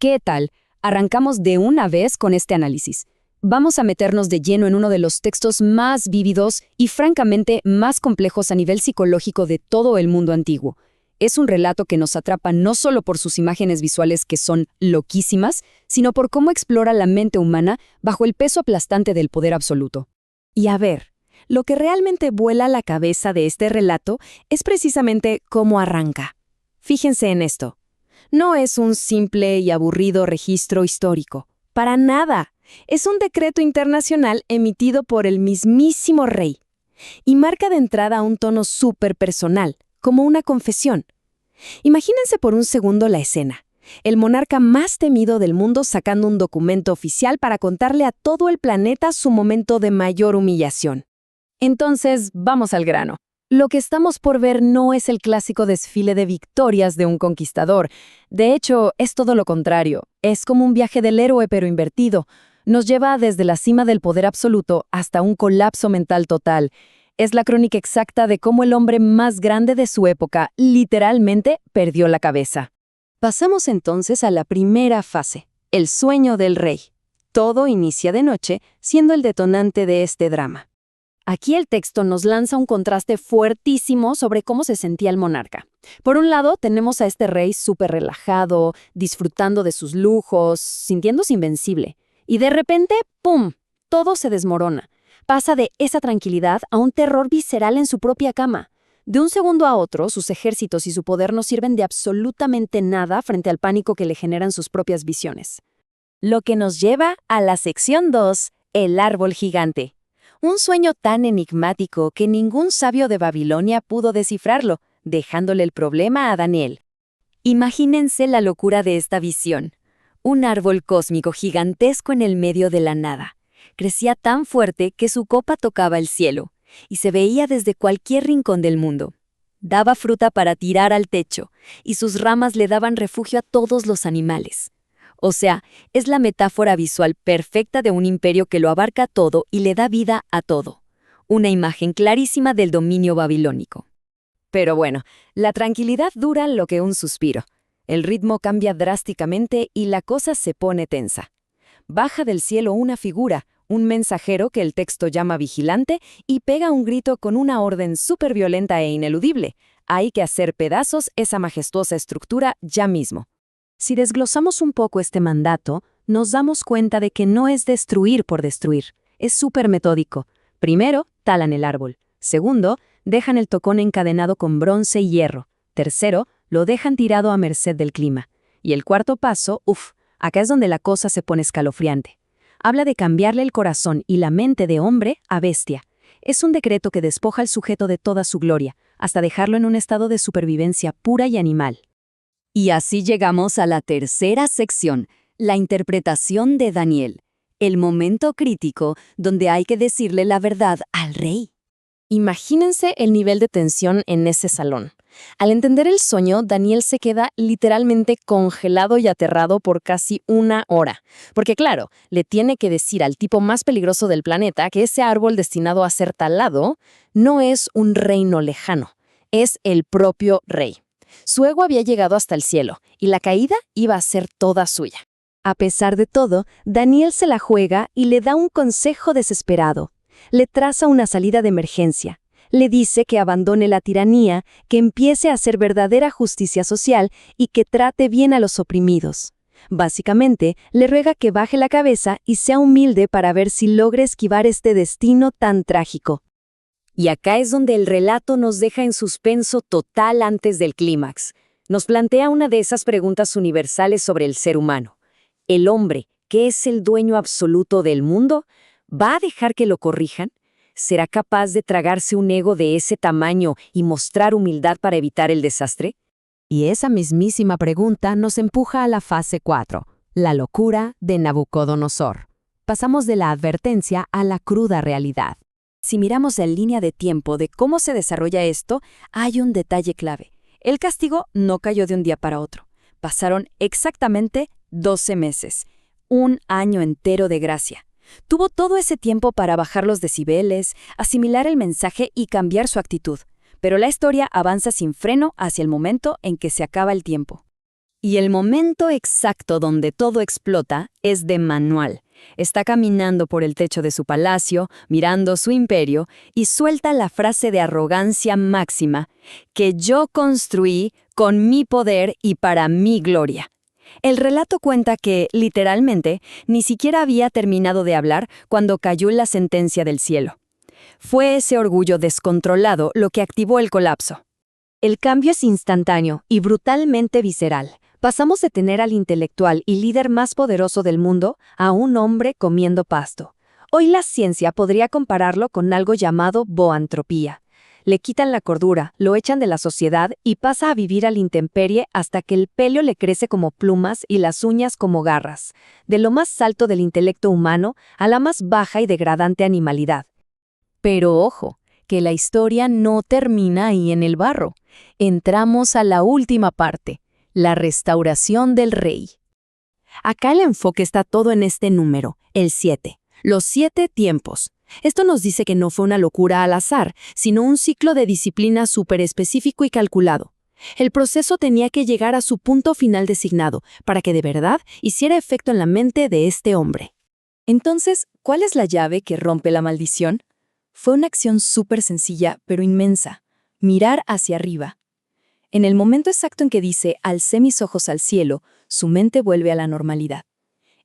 ¿Qué tal? Arrancamos de una vez con este análisis. Vamos a meternos de lleno en uno de los textos más vívidos y francamente más complejos a nivel psicológico de todo el mundo antiguo. Es un relato que nos atrapa no solo por sus imágenes visuales que son loquísimas, sino por cómo explora la mente humana bajo el peso aplastante del poder absoluto. Y a ver, lo que realmente vuela la cabeza de este relato es precisamente cómo arranca. Fíjense en esto. No es un simple y aburrido registro histórico. Para nada. Es un decreto internacional emitido por el mismísimo rey. Y marca de entrada un tono súper personal, como una confesión. Imagínense por un segundo la escena. El monarca más temido del mundo sacando un documento oficial para contarle a todo el planeta su momento de mayor humillación. Entonces, vamos al grano. Lo que estamos por ver no es el clásico desfile de victorias de un conquistador. De hecho, es todo lo contrario. Es como un viaje del héroe pero invertido. Nos lleva desde la cima del poder absoluto hasta un colapso mental total. Es la crónica exacta de cómo el hombre más grande de su época literalmente perdió la cabeza. Pasamos entonces a la primera fase, el sueño del rey. Todo inicia de noche, siendo el detonante de este drama. Aquí el texto nos lanza un contraste fuertísimo sobre cómo se sentía el monarca. Por un lado, tenemos a este rey súper relajado, disfrutando de sus lujos, sintiéndose invencible. Y de repente, ¡pum!, todo se desmorona. Pasa de esa tranquilidad a un terror visceral en su propia cama. De un segundo a otro, sus ejércitos y su poder no sirven de absolutamente nada frente al pánico que le generan sus propias visiones. Lo que nos lleva a la sección 2, el árbol gigante. Un sueño tan enigmático que ningún sabio de Babilonia pudo descifrarlo, dejándole el problema a Daniel. Imagínense la locura de esta visión. Un árbol cósmico gigantesco en el medio de la nada. Crecía tan fuerte que su copa tocaba el cielo, y se veía desde cualquier rincón del mundo. Daba fruta para tirar al techo, y sus ramas le daban refugio a todos los animales. O sea, es la metáfora visual perfecta de un imperio que lo abarca todo y le da vida a todo. Una imagen clarísima del dominio babilónico. Pero bueno, la tranquilidad dura lo que un suspiro. El ritmo cambia drásticamente y la cosa se pone tensa. Baja del cielo una figura, un mensajero que el texto llama vigilante, y pega un grito con una orden súper violenta e ineludible. Hay que hacer pedazos esa majestuosa estructura ya mismo. Si desglosamos un poco este mandato, nos damos cuenta de que no es destruir por destruir. Es súper metódico. Primero, talan el árbol. Segundo, dejan el tocón encadenado con bronce y hierro. Tercero, lo dejan tirado a merced del clima. Y el cuarto paso, acá es donde la cosa se pone escalofriante. Habla de cambiarle el corazón y la mente de hombre a bestia. Es un decreto que despoja al sujeto de toda su gloria, hasta dejarlo en un estado de supervivencia pura y animal. Y así llegamos a la tercera sección, la interpretación de Daniel. El momento crítico donde hay que decirle la verdad al rey. Imagínense el nivel de tensión en ese salón. Al entender el sueño, Daniel se queda literalmente congelado y aterrado por casi una hora. Porque claro, le tiene que decir al tipo más peligroso del planeta que ese árbol destinado a ser talado no es un reino lejano, es el propio rey. Su ego había llegado hasta el cielo, y la caída iba a ser toda suya. A pesar de todo, Daniel se la juega y le da un consejo desesperado. Le traza una salida de emergencia. Le dice que abandone la tiranía, que empiece a hacer verdadera justicia social y que trate bien a los oprimidos. Básicamente, le ruega que baje la cabeza y sea humilde para ver si logra esquivar este destino tan trágico. Y acá es donde el relato nos deja en suspenso total antes del clímax. Nos plantea una de esas preguntas universales sobre el ser humano. ¿El hombre, que es el dueño absoluto del mundo, va a dejar que lo corrijan? ¿Será capaz de tragarse un ego de ese tamaño y mostrar humildad para evitar el desastre? Y esa mismísima pregunta nos empuja a la fase 4, la locura de Nabucodonosor. Pasamos de la advertencia a la cruda realidad. Si miramos en línea de tiempo de cómo se desarrolla esto, hay un detalle clave. El castigo no cayó de un día para otro. Pasaron exactamente 12 meses, un año entero de gracia. Tuvo todo ese tiempo para bajar los decibeles, asimilar el mensaje y cambiar su actitud. Pero la historia avanza sin freno hacia el momento en que se acaba el tiempo. Y el momento exacto donde todo explota es de Manuel. Está caminando por el techo de su palacio, mirando su imperio, y suelta la frase de arrogancia máxima, que yo construí con mi poder y para mi gloria. El relato cuenta que, literalmente, ni siquiera había terminado de hablar cuando cayó la sentencia del cielo. Fue ese orgullo descontrolado lo que activó el colapso. El cambio es instantáneo y brutalmente visceral. Pasamos de tener al intelectual y líder más poderoso del mundo a un hombre comiendo pasto. Hoy la ciencia podría compararlo con algo llamado boantropía. Le quitan la cordura, lo echan de la sociedad y pasa a vivir a la intemperie hasta que el pelo le crece como plumas y las uñas como garras, de lo más alto del intelecto humano a la más baja y degradante animalidad. Pero ojo, que la historia no termina ahí en el barro. Entramos a la última parte. La restauración del rey. Acá el enfoque está todo en este número, el 7. Los 7 tiempos. Esto nos dice que no fue una locura al azar, sino un ciclo de disciplina súper específico y calculado. El proceso tenía que llegar a su punto final designado, para que de verdad hiciera efecto en la mente de este hombre. Entonces, ¿cuál es la llave que rompe la maldición? Fue una acción súper sencilla, pero inmensa. Mirar hacia arriba. En el momento exacto en que dice, alcé mis ojos al cielo, su mente vuelve a la normalidad.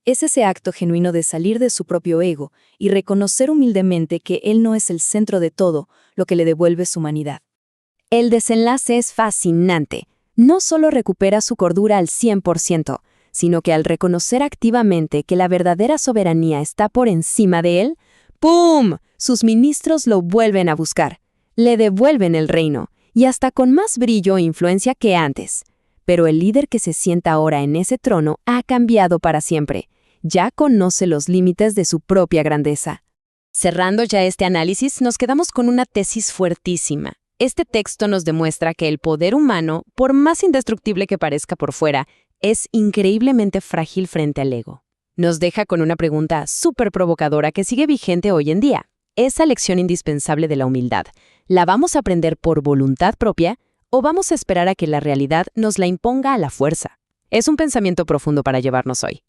Es ese acto genuino de salir de su propio ego y reconocer humildemente que él no es el centro de todo, lo que le devuelve su humanidad. El desenlace es fascinante. No solo recupera su cordura al 100%, sino que al reconocer activamente que la verdadera soberanía está por encima de él, ¡pum!, sus ministros lo vuelven a buscar. Le devuelven el reino. Y hasta con más brillo e influencia que antes. Pero el líder que se sienta ahora en ese trono ha cambiado para siempre. Ya conoce los límites de su propia grandeza. Cerrando ya este análisis, nos quedamos con una tesis fuertísima. Este texto nos demuestra que el poder humano, por más indestructible que parezca por fuera, es increíblemente frágil frente al ego. Nos deja con una pregunta súper provocadora que sigue vigente hoy en día. Esa lección indispensable de la humildad, ¿la vamos a aprender por voluntad propia o vamos a esperar a que la realidad nos la imponga a la fuerza? Es un pensamiento profundo para llevarnos hoy.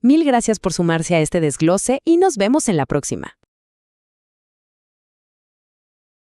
Mil gracias por sumarse a este desglose y nos vemos en la próxima.